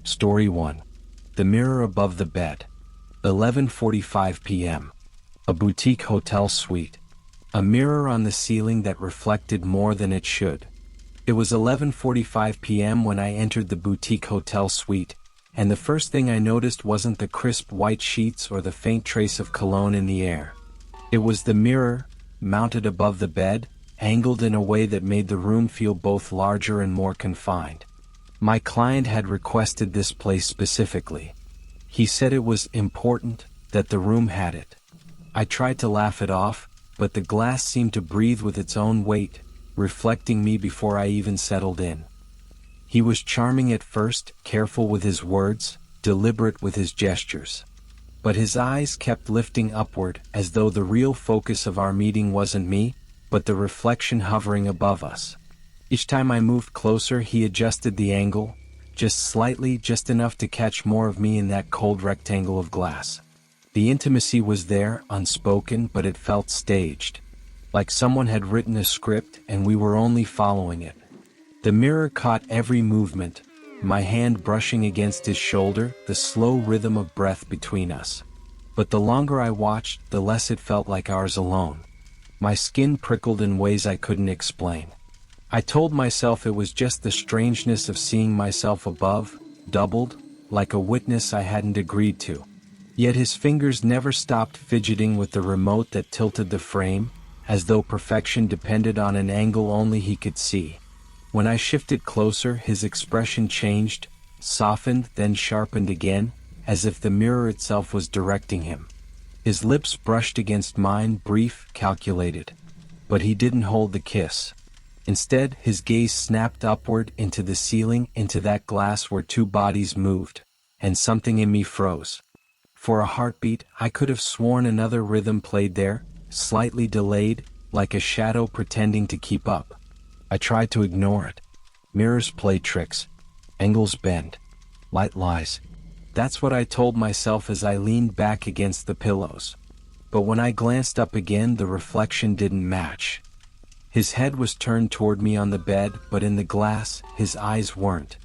Story 1. The Mirror Above the Bed. 11:45 p.m. A boutique hotel suite. A mirror on the ceiling that reflected more than it should. It was 11:45 p.m. when I entered the boutique hotel suite, and the first thing I noticed wasn't the crisp white sheets or the faint trace of cologne in the air. It was the mirror, mounted above the bed, angled in a way that made the room feel both larger and more confined. My client had requested this place specifically. He said it was important that the room had it. I tried to laugh it off, but the glass seemed to breathe with its own weight, reflecting me before I even settled in. He was charming at first, careful with his words, deliberate with his gestures. But his eyes kept lifting upward, as though the real focus of our meeting wasn't me, but the reflection hovering above us. Each time I moved closer, he adjusted the angle, just slightly, just enough to catch more of me in that cold rectangle of glass. The intimacy was there, unspoken, but it felt staged. Like someone had written a script and we were only following it. The mirror caught every movement, my hand brushing against his shoulder, the slow rhythm of breath between us. But the longer I watched, the less it felt like ours alone. My skin prickled in ways I couldn't explain. I told myself it was just the strangeness of seeing myself above, doubled, like a witness I hadn't agreed to. Yet his fingers never stopped fidgeting with the remote that tilted the frame, as though perfection depended on an angle only he could see. When I shifted closer, his expression changed, softened, then sharpened again, as if the mirror itself was directing him. His lips brushed against mine, brief, calculated. But he didn't hold the kiss. Instead, his gaze snapped upward into the ceiling, into that glass where two bodies moved, and something in me froze. For a heartbeat, I could have sworn another rhythm played there, slightly delayed, like a shadow pretending to keep up. I tried to ignore it. Mirrors play tricks. Angles bend. Light lies. That's what I told myself as I leaned back against the pillows. But when I glanced up again, the reflection didn't match. His head was turned toward me on the bed, but in the glass, his eyes weren't.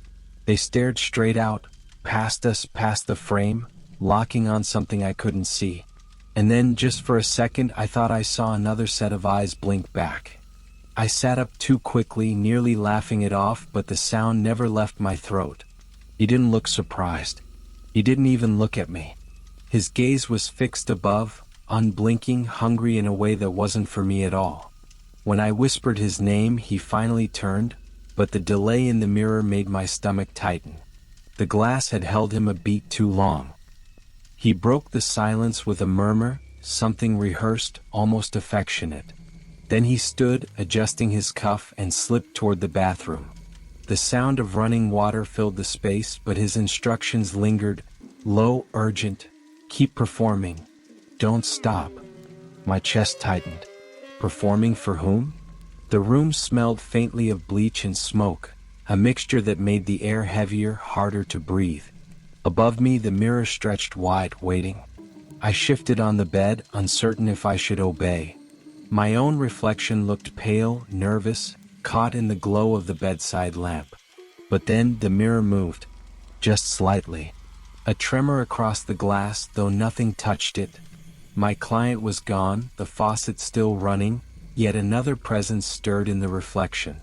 They stared straight out, past us, past the frame, locking on something I couldn't see. And then, just for a second, I thought I saw another set of eyes blink back. I sat up too quickly, nearly laughing it off, but the sound never left my throat. He didn't look surprised. He didn't even look at me. His gaze was fixed above, unblinking, hungry in a way that wasn't for me at all. When I whispered his name, he finally turned, but the delay in the mirror made my stomach tighten. The glass had held him a beat too long. He broke the silence with a murmur, something rehearsed, almost affectionate. Then he stood, adjusting his cuff, and slipped toward the bathroom. The sound of running water filled the space, but his instructions lingered, low, urgent. Keep performing. Don't stop. My chest tightened. Performing for whom? The room smelled faintly of bleach and smoke, a mixture that made the air heavier, harder to breathe. Above me, the mirror stretched wide, waiting. I shifted on the bed, uncertain if I should obey. My own reflection looked pale, nervous, caught in the glow of the bedside lamp. But then the mirror moved, just slightly. A tremor across the glass, though nothing touched it. My client was gone, the faucet still running, yet another presence stirred in the reflection.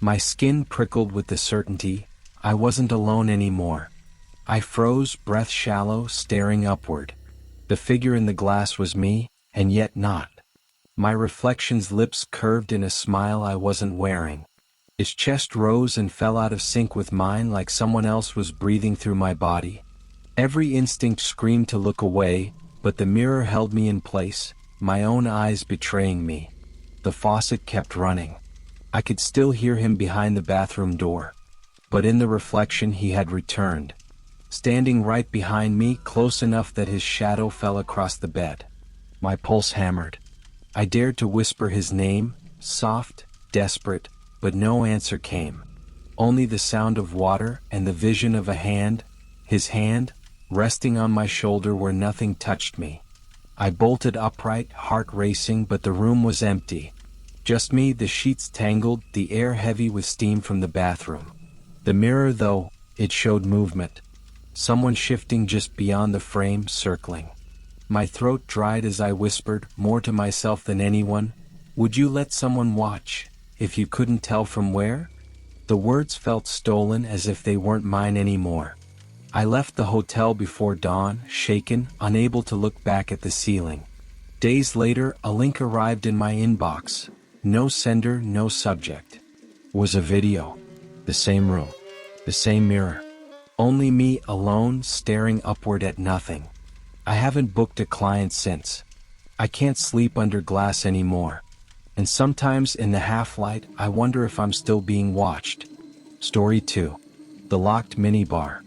My skin prickled with the certainty I wasn't alone anymore. I froze, breath shallow, staring upward. The figure in the glass was me, and yet not. My reflection's lips curved in a smile I wasn't wearing. Its chest rose and fell out of sync with mine, like someone else was breathing through my body. Every instinct screamed to look away, but the mirror held me in place, my own eyes betraying me. The faucet kept running. I could still hear him behind the bathroom door. But in the reflection he had returned. Standing right behind me, close enough that his shadow fell across the bed. My pulse hammered. I dared to whisper his name, soft, desperate, but no answer came. Only the sound of water and the vision of a hand, his hand, resting on my shoulder where nothing touched me. I bolted upright, heart racing, but the room was empty. Just me, the sheets tangled, the air heavy with steam from the bathroom. The mirror, though, it showed movement. Someone shifting just beyond the frame, circling. My throat dried as I whispered, more to myself than anyone, "Would you let someone watch, if you couldn't tell from where?" The words felt stolen, as if they weren't mine anymore. I left the hotel before dawn, shaken, unable to look back at the ceiling. Days later, a link arrived in my inbox. No sender, no subject. Was a video. The same room. The same mirror. Only me alone, staring upward at nothing. I haven't booked a client since. I can't sleep under glass anymore. And sometimes in the half-light, I wonder if I'm still being watched. Story 2. The locked minibar.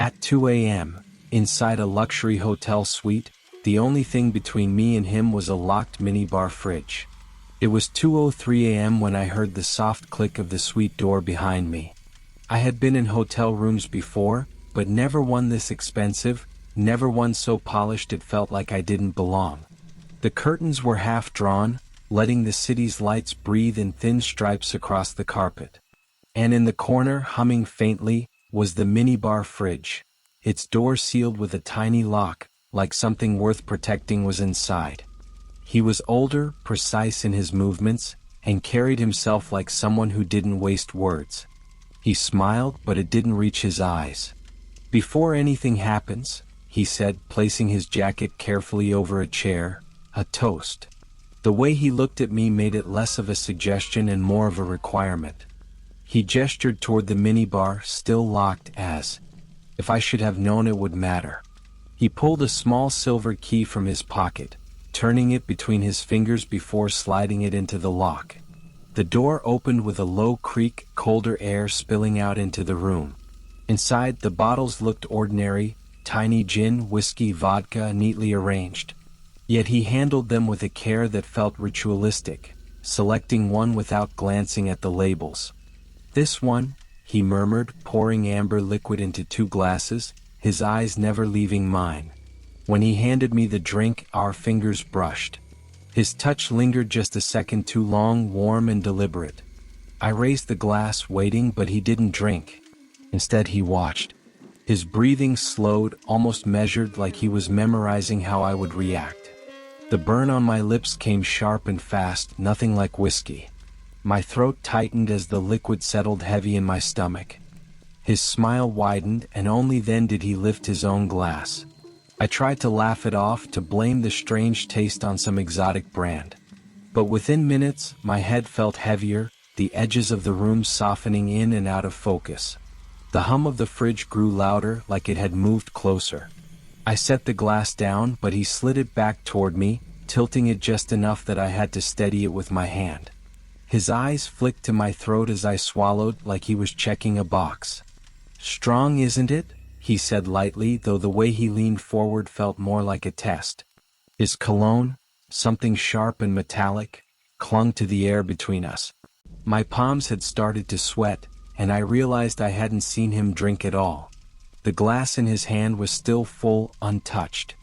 At 2 a.m., inside a luxury hotel suite, the only thing between me and him was a locked minibar fridge. It was 2:03 a.m. when I heard the soft click of the suite door behind me. I had been in hotel rooms before, but never one this expensive, never one so polished it felt like I didn't belong. The curtains were half drawn, letting the city's lights breathe in thin stripes across the carpet. And in the corner, humming faintly, was the minibar fridge, its door sealed with a tiny lock, like something worth protecting was inside. He was older, precise in his movements, and carried himself like someone who didn't waste words. He smiled, but it didn't reach his eyes. "Before anything happens," he said, placing his jacket carefully over a chair, "a toast." The way he looked at me made it less of a suggestion and more of a requirement. He gestured toward the minibar, still locked, as if I should have known it would matter. He pulled a small silver key from his pocket, turning it between his fingers before sliding it into the lock. The door opened with a low creak, colder air spilling out into the room. Inside, the bottles looked ordinary, tiny gin, whiskey, vodka, neatly arranged. Yet he handled them with a care that felt ritualistic, selecting one without glancing at the labels. "This one," he murmured, pouring amber liquid into 2 glasses, his eyes never leaving mine. When he handed me the drink, our fingers brushed. His touch lingered just a second too long, warm and deliberate. I raised the glass, waiting, but he didn't drink. Instead, he watched. His breathing slowed, almost measured, like he was memorizing how I would react. The burn on my lips came sharp and fast, nothing like whiskey. My throat tightened as the liquid settled heavy in my stomach. His smile widened, and only then did he lift his own glass. I tried to laugh it off, to blame the strange taste on some exotic brand. But within minutes, my head felt heavier, the edges of the room softening in and out of focus. The hum of the fridge grew louder, like it had moved closer. I set the glass down, but he slid it back toward me, tilting it just enough that I had to steady it with my hand. His eyes flicked to my throat as I swallowed, like he was checking a box. "Strong, isn't it?" he said lightly, though the way he leaned forward felt more like a test. His cologne, something sharp and metallic, clung to the air between us. My palms had started to sweat, and I realized I hadn't seen him drink at all. The glass in his hand was still full, untouched.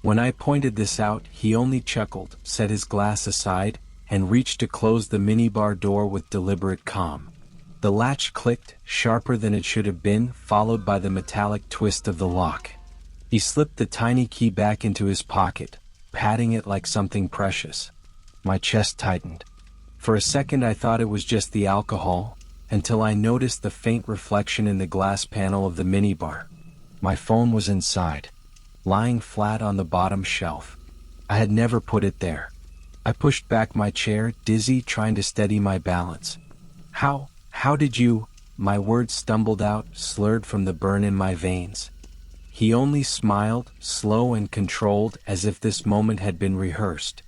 When I pointed this out, he only chuckled, set his glass aside, and reached to close the minibar door with deliberate calm. The latch clicked, sharper than it should have been, followed by the metallic twist of the lock. He slipped the tiny key back into his pocket, patting it like something precious. My chest tightened. For a second I thought it was just the alcohol, until I noticed the faint reflection in the glass panel of the minibar. My phone was inside, lying flat on the bottom shelf. I had never put it there. I pushed back my chair, dizzy, trying to steady my balance. How did you?" My words stumbled out, slurred from the burn in my veins. He only smiled, slow and controlled, as if this moment had been rehearsed.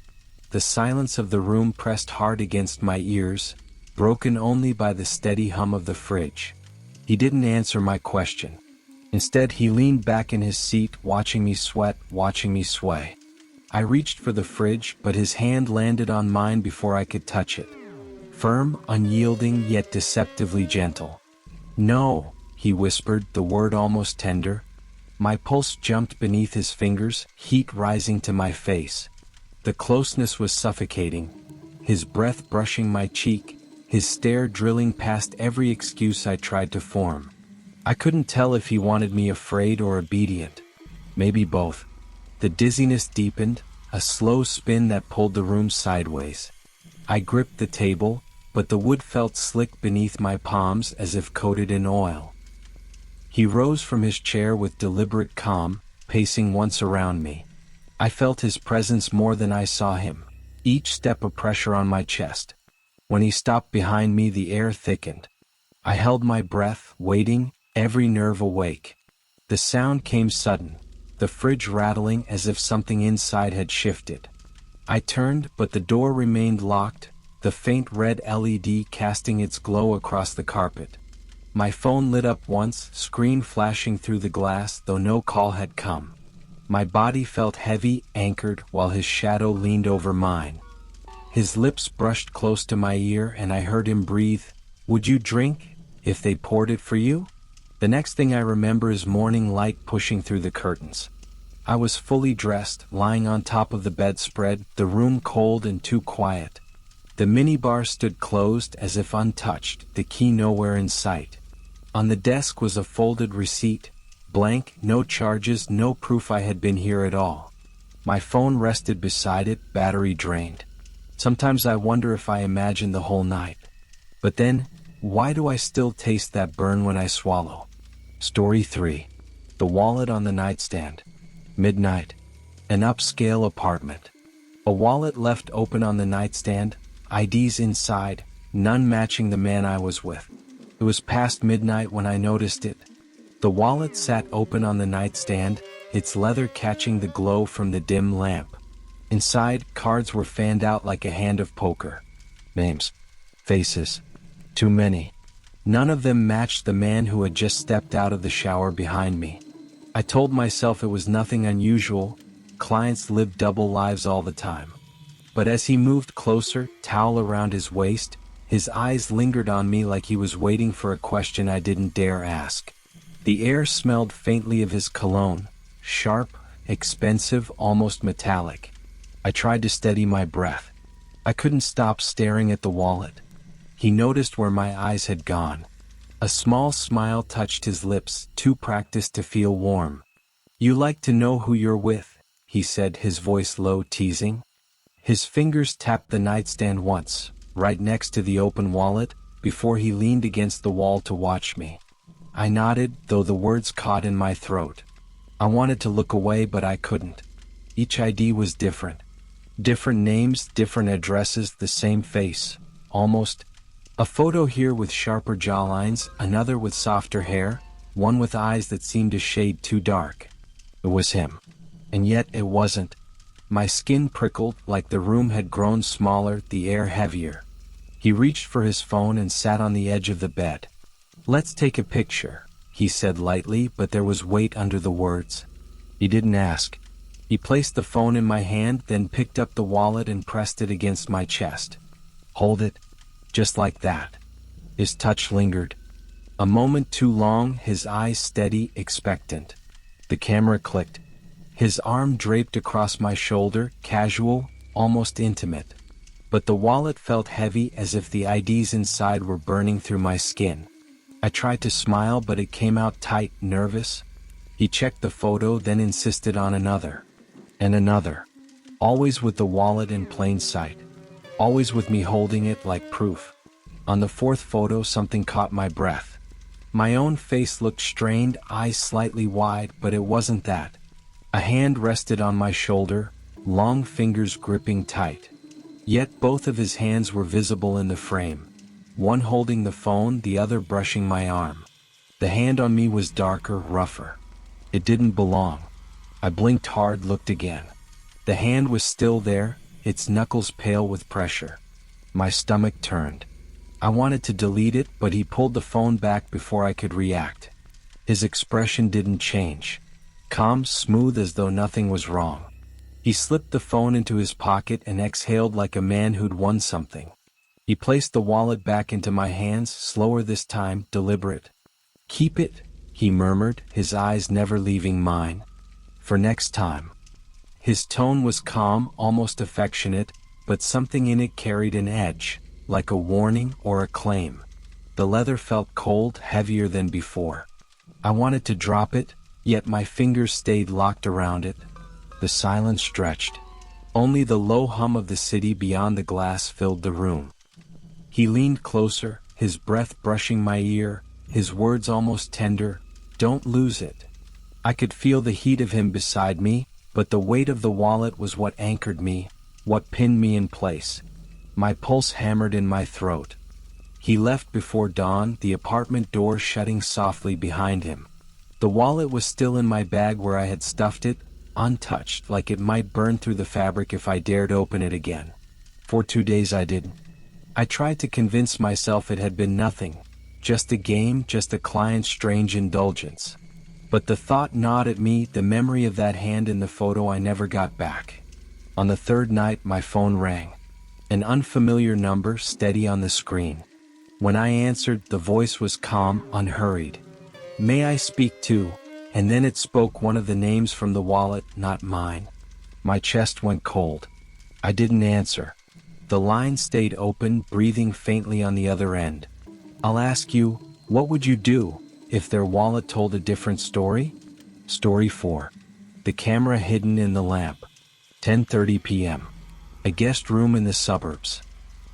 The silence of the room pressed hard against my ears, broken only by the steady hum of the fridge. He didn't answer my question. Instead, he leaned back in his seat, watching me sweat, watching me sway. I reached for the fridge, but his hand landed on mine before I could touch it. Firm, unyielding, yet deceptively gentle. "No," he whispered, the word almost tender. My pulse jumped beneath his fingers, heat rising to my face. The closeness was suffocating. His breath brushing my cheek, his stare drilling past every excuse I tried to form. I couldn't tell if he wanted me afraid or obedient. Maybe both. The dizziness deepened, a slow spin that pulled the room sideways. I gripped the table, but the wood felt slick beneath my palms as if coated in oil. He rose from his chair with deliberate calm, pacing once around me. I felt his presence more than I saw him, each step a pressure on my chest. When he stopped behind me, the air thickened. I held my breath, waiting, every nerve awake. The sound came sudden, the fridge rattling as if something inside had shifted. I turned, but the door remained locked, the faint red LED casting its glow across the carpet. My phone lit up once, screen flashing through the glass, though no call had come. My body felt heavy, anchored, while his shadow leaned over mine. His lips brushed close to my ear and I heard him breathe, "Would you drink, if they poured it for you?" The next thing I remember is morning light pushing through the curtains. I was fully dressed, lying on top of the bedspread, the room cold and too quiet. The minibar stood closed as if untouched, the key nowhere in sight. On the desk was a folded receipt, blank, no charges, no proof I had been here at all. My phone rested beside it, battery drained. Sometimes I wonder if I imagined the whole night. But then, why do I still taste that burn when I swallow? Story 3. The wallet on the nightstand. Midnight. An upscale apartment. A wallet left open on the nightstand, IDs inside, none matching the man I was with. It was past midnight when I noticed it. The wallet sat open on the nightstand, its leather catching the glow from the dim lamp. Inside, cards were fanned out like a hand of poker. Names. Faces. Too many. None of them matched the man who had just stepped out of the shower behind me. I told myself it was nothing unusual, clients live double lives all the time. But as he moved closer, towel around his waist, his eyes lingered on me like he was waiting for a question I didn't dare ask. The air smelled faintly of his cologne, sharp, expensive, almost metallic. I tried to steady my breath. I couldn't stop staring at the wallet. He noticed where my eyes had gone. A small smile touched his lips, too practiced to feel warm. "You like to know who you're with," he said, his voice low, teasing. His fingers tapped the nightstand once, right next to the open wallet, before he leaned against the wall to watch me. I nodded, though the words caught in my throat. I wanted to look away, but I couldn't. Each ID was different. Different names, different addresses, the same face. Almost. A photo here with sharper jawlines, another with softer hair, one with eyes that seemed a shade too dark. It was him. And yet it wasn't. My skin prickled, like the room had grown smaller, the air heavier. He reached for his phone and sat on the edge of the bed. "Let's take a picture," he said lightly, but there was weight under the words. He didn't ask. He placed the phone in my hand, then picked up the wallet and pressed it against my chest. "Hold it." Just like that. His touch lingered. A moment too long, his eyes steady, expectant. The camera clicked. His arm draped across my shoulder, casual, almost intimate. But the wallet felt heavy, as if the IDs inside were burning through my skin. I tried to smile, but it came out tight, nervous. He checked the photo, then insisted on another. And another. Always with the wallet in plain sight. Always with me holding it like proof. On the fourth photo, something caught my breath. My own face looked strained, eyes slightly wide, but it wasn't that. A hand rested on my shoulder, long fingers gripping tight. Yet both of his hands were visible in the frame. One holding the phone, the other brushing my arm. The hand on me was darker, rougher. It didn't belong. I blinked hard, looked again. The hand was still there, its knuckles pale with pressure. My stomach turned. I wanted to delete it, but he pulled the phone back before I could react. His expression didn't change. Calm, smooth, as though nothing was wrong. He slipped the phone into his pocket and exhaled like a man who'd won something. He placed the wallet back into my hands, slower this time, deliberate. "Keep it," he murmured, his eyes never leaving mine. "For next time." His tone was calm, almost affectionate, but something in it carried an edge, like a warning or a claim. The leather felt cold, heavier than before. I wanted to drop it, yet my fingers stayed locked around it. The silence stretched. Only the low hum of the city beyond the glass filled the room. He leaned closer, his breath brushing my ear, his words almost tender, "Don't lose it." I could feel the heat of him beside me, but the weight of the wallet was what anchored me, what pinned me in place. My pulse hammered in my throat. He left before dawn, the apartment door shutting softly behind him. The wallet was still in my bag where I had stuffed it, untouched, like it might burn through the fabric if I dared open it again. For 2 days I didn't. I tried to convince myself it had been nothing, just a game, just a client's strange indulgence. But the thought gnawed at me, the memory of that hand in the photo I never got back. On the third night my phone rang. An unfamiliar number steady on the screen. When I answered, the voice was calm, unhurried. "May I speak to?" And then it spoke, one of the names from the wallet, not mine. My chest went cold. I didn't answer. The line stayed open, breathing faintly on the other end. "I'll ask you, what would you do if their wallet told a different story?" Story 4. The camera hidden in the lamp. 10:30 p.m. A guest room in the suburbs.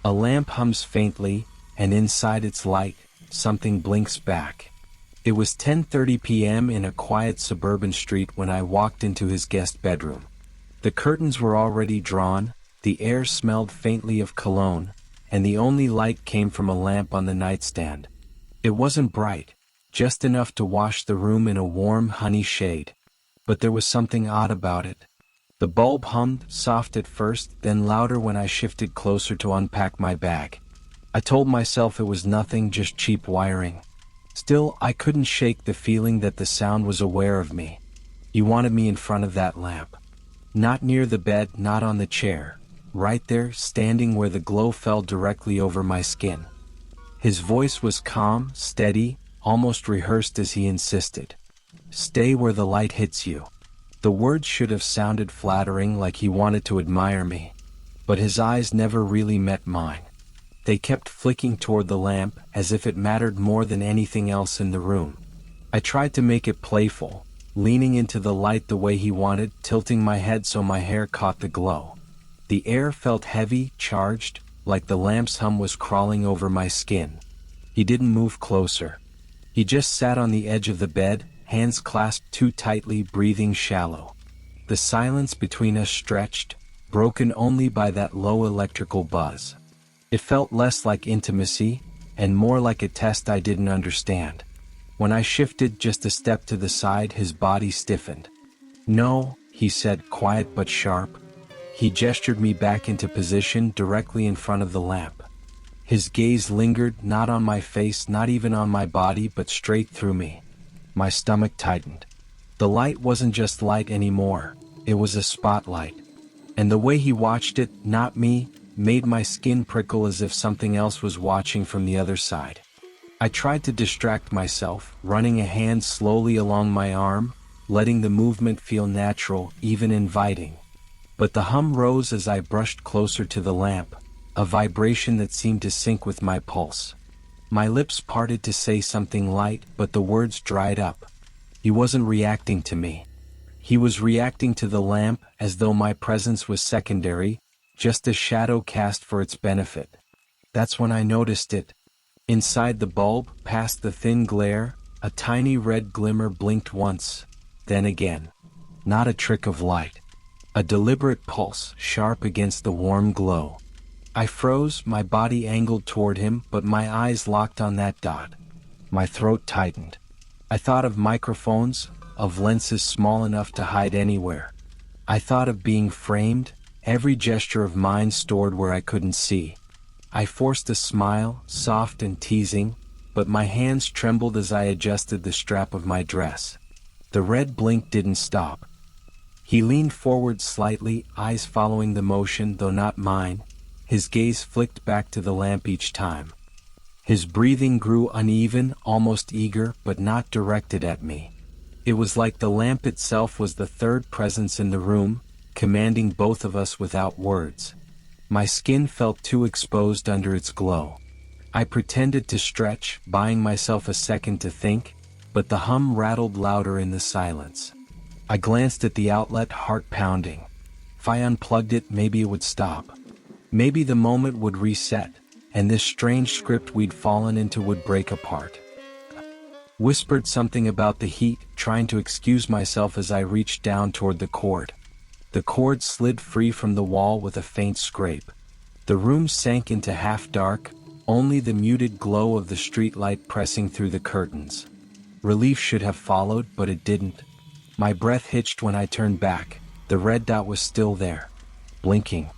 A lamp hums faintly, and inside its light, something blinks back. It was 10:30 p.m. in a quiet suburban street when I walked into his guest bedroom. The curtains were already drawn, the air smelled faintly of cologne, and the only light came from a lamp on the nightstand. It wasn't bright, just enough to wash the room in a warm honey shade. But there was something odd about it. The bulb hummed, soft at first, then louder when I shifted closer to unpack my bag. I told myself it was nothing, just cheap wiring. Still, I couldn't shake the feeling that the sound was aware of me. He wanted me in front of that lamp. Not near the bed, not on the chair. Right there, standing where the glow fell directly over my skin. His voice was calm, steady, almost rehearsed as he insisted. "Stay where the light hits you." The words should have sounded flattering, like he wanted to admire me. But his eyes never really met mine. They kept flicking toward the lamp, as if it mattered more than anything else in the room. I tried to make it playful, leaning into the light the way he wanted, tilting my head so my hair caught the glow. The air felt heavy, charged, like the lamp's hum was crawling over my skin. He didn't move closer. He just sat on the edge of the bed, hands clasped too tightly, breathing shallow. The silence between us stretched, broken only by that low electrical buzz. It felt less like intimacy, and more like a test I didn't understand. When I shifted just a step to the side, his body stiffened. "No," he said, quiet but sharp. He gestured me back into position, directly in front of the lamp. His gaze lingered, not on my face, not even on my body, but straight through me. My stomach tightened. The light wasn't just light anymore, it was a spotlight. And the way he watched it, not me, made my skin prickle as if something else was watching from the other side. I tried to distract myself, running a hand slowly along my arm, letting the movement feel natural, even inviting. But the hum rose as I brushed closer to the lamp, a vibration that seemed to sync with my pulse. My lips parted to say something light, but the words dried up. He wasn't reacting to me. He was reacting to the lamp, as though my presence was secondary, just a shadow cast for its benefit. That's when I noticed it. Inside the bulb, past the thin glare, a tiny red glimmer blinked once, then again. Not a trick of light. A deliberate pulse, sharp against the warm glow. I froze, my body angled toward him, but my eyes locked on that dot. My throat tightened. I thought of microphones, of lenses small enough to hide anywhere. I thought of being framed, every gesture of mine stored where I couldn't see. I forced a smile, soft and teasing, but my hands trembled as I adjusted the strap of my dress. The red blink didn't stop. He leaned forward slightly, eyes following the motion, though not mine. His gaze flicked back to the lamp each time. His breathing grew uneven, almost eager, but not directed at me. It was like the lamp itself was the third presence in the room, commanding both of us without words. My skin felt too exposed under its glow. I pretended to stretch, buying myself a second to think, but the hum rattled louder in the silence. I glanced at the outlet, heart pounding. If I unplugged it, maybe it would stop. Maybe the moment would reset, and this strange script we'd fallen into would break apart. Whispered something about the heat, trying to excuse myself as I reached down toward the cord. The cord slid free from the wall with a faint scrape. The room sank into half dark, only the muted glow of the streetlight pressing through the curtains. Relief should have followed, but it didn't. My breath hitched when I turned back. The red dot was still there, blinking.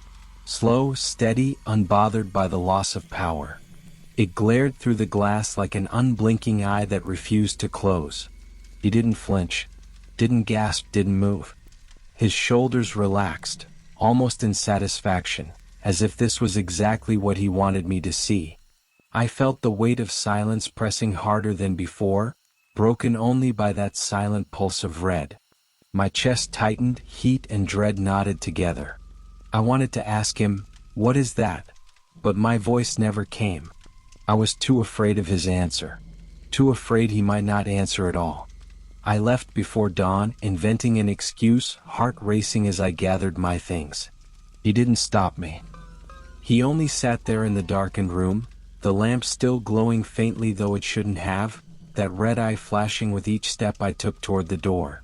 Slow, steady, unbothered by the loss of power. It glared through the glass like an unblinking eye that refused to close. He didn't flinch, didn't gasp, didn't move. His shoulders relaxed, almost in satisfaction, as if this was exactly what he wanted me to see. I felt the weight of silence pressing harder than before, broken only by that silent pulse of red. My chest tightened, heat and dread knotted together. I wanted to ask him, "What is that?" But my voice never came. I was too afraid of his answer. Too afraid he might not answer at all. I left before dawn, inventing an excuse, heart racing as I gathered my things. He didn't stop me. He only sat there in the darkened room, the lamp still glowing faintly though it shouldn't have, that red eye flashing with each step I took toward the door.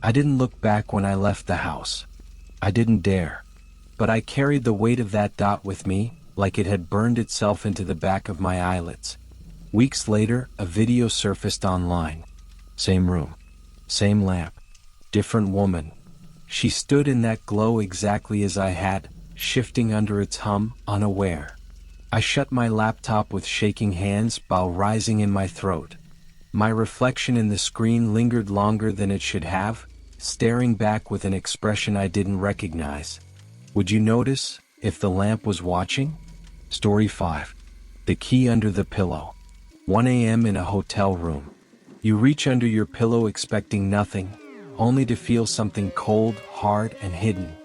I didn't look back when I left the house. I didn't dare. But I carried the weight of that dot with me, like it had burned itself into the back of my eyelids. Weeks later, a video surfaced online. Same room. Same lamp. Different woman. She stood in that glow exactly as I had, shifting under its hum, unaware. I shut my laptop with shaking hands, bile rising in my throat. My reflection in the screen lingered longer than it should have, staring back with an expression I didn't recognize. Would you notice, if the lamp was watching? Story 5. The key under the pillow. 1 a.m. in a hotel room. You reach under your pillow expecting nothing, only to feel something cold, hard, and hidden.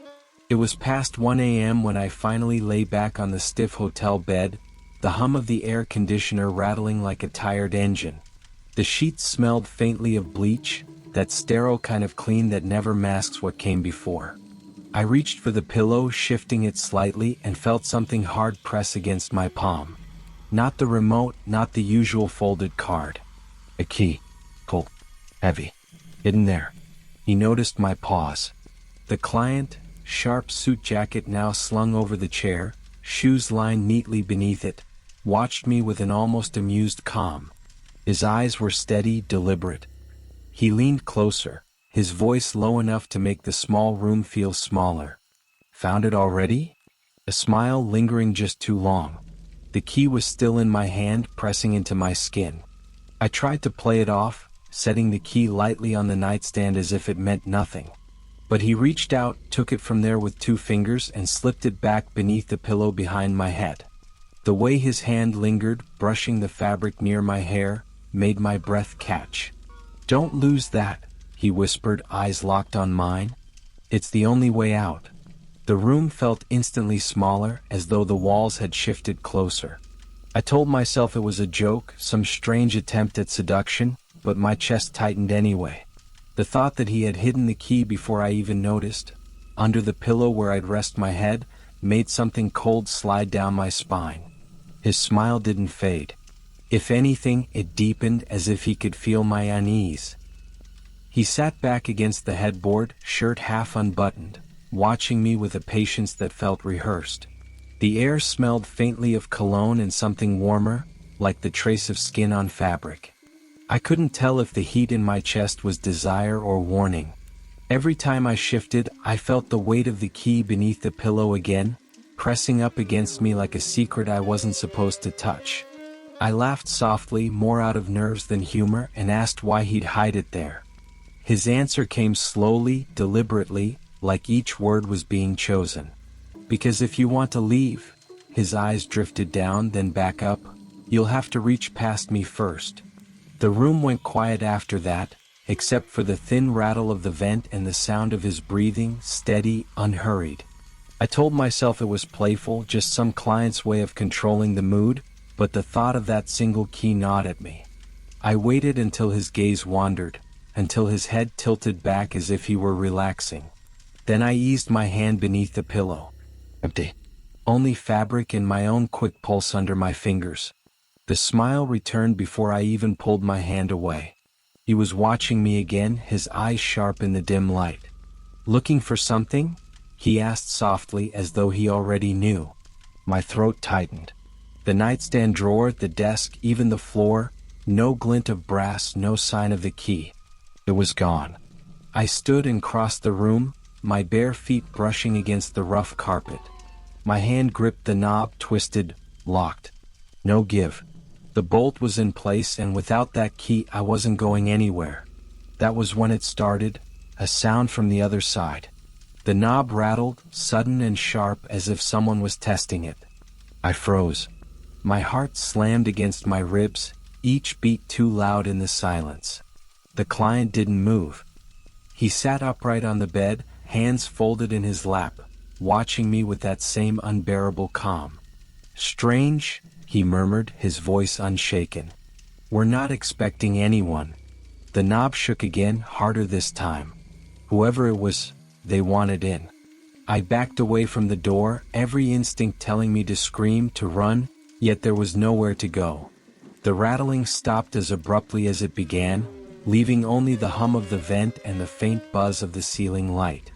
It was past 1 a.m. when I finally lay back on the stiff hotel bed, the hum of the air conditioner rattling like a tired engine. The sheets smelled faintly of bleach, that sterile kind of clean that never masks what came before. I reached for the pillow, shifting it slightly, and felt something hard press against my palm. Not the remote, not the usual folded card. A key. Cold. Heavy. Hidden there. He noticed my pause. The client, sharp suit jacket now slung over the chair, shoes lined neatly beneath it, watched me with an almost amused calm. His eyes were steady, deliberate. He leaned closer, his voice low enough to make the small room feel smaller. Found it already? A smile lingering just too long. The key was still in my hand, pressing into my skin. I tried to play it off, setting the key lightly on the nightstand as if it meant nothing. But he reached out, took it from there with 2 fingers and slipped it back beneath the pillow behind my head. The way his hand lingered, brushing the fabric near my hair, made my breath catch. "Don't lose that," he whispered, eyes locked on mine. "It's the only way out." The room felt instantly smaller, as though the walls had shifted closer. I told myself it was a joke, some strange attempt at seduction, but my chest tightened anyway. The thought that he had hidden the key before I even noticed, under the pillow where I'd rest my head, made something cold slide down my spine. His smile didn't fade. If anything, it deepened, as if he could feel my unease. He sat back against the headboard, shirt half unbuttoned, watching me with a patience that felt rehearsed. The air smelled faintly of cologne and something warmer, like the trace of skin on fabric. I couldn't tell if the heat in my chest was desire or warning. Every time I shifted, I felt the weight of the key beneath the pillow again, pressing up against me like a secret I wasn't supposed to touch. I laughed softly, more out of nerves than humor, and asked why he'd hide it there. His answer came slowly, deliberately, like each word was being chosen. "Because if you want to leave," his eyes drifted down, then back up, "you'll have to reach past me first." The room went quiet after that, except for the thin rattle of the vent and the sound of his breathing, steady, unhurried. I told myself it was playful, just some client's way of controlling the mood, but the thought of that single key gnawed at me. I waited until his gaze wandered, until his head tilted back as if he were relaxing. Then I eased my hand beneath the pillow. Empty. Only fabric and my own quick pulse under my fingers. The smile returned before I even pulled my hand away. He was watching me again, his eyes sharp in the dim light. "Looking for something?" he asked softly, as though he already knew. My throat tightened. The nightstand drawer, the desk, even the floor, no glint of brass, no sign of the key. It was gone. I stood and crossed the room, my bare feet brushing against the rough carpet. My hand gripped the knob, twisted, locked. No give. The bolt was in place, and without that key I wasn't going anywhere. That was when it started, a sound from the other side. The knob rattled, sudden and sharp, as if someone was testing it. I froze. My heart slammed against my ribs, each beat too loud in the silence. The client didn't move. He sat upright on the bed, hands folded in his lap, watching me with that same unbearable calm. "Strange," he murmured, his voice unshaken. "We're not expecting anyone." The knob shook again, harder this time. Whoever it was, they wanted in. I backed away from the door, every instinct telling me to scream, to run, yet there was nowhere to go. The rattling stopped as abruptly as it began, leaving only the hum of the vent and the faint buzz of the ceiling light.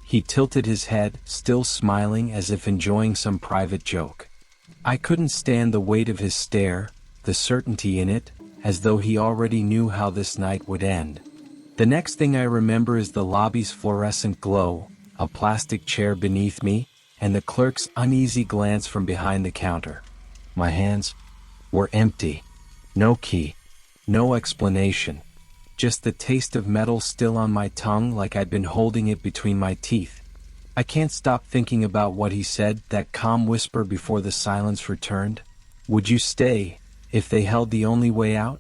He tilted his head, still smiling as if enjoying some private joke. I couldn't stand the weight of his stare, the certainty in it, as though he already knew how this night would end. The next thing I remember is the lobby's fluorescent glow, a plastic chair beneath me, and the clerk's uneasy glance from behind the counter. My hands were empty. No key. No explanation. Just the taste of metal still on my tongue, like I'd been holding it between my teeth. I can't stop thinking about what he said, that calm whisper before the silence returned. Would you stay, if they held the only way out?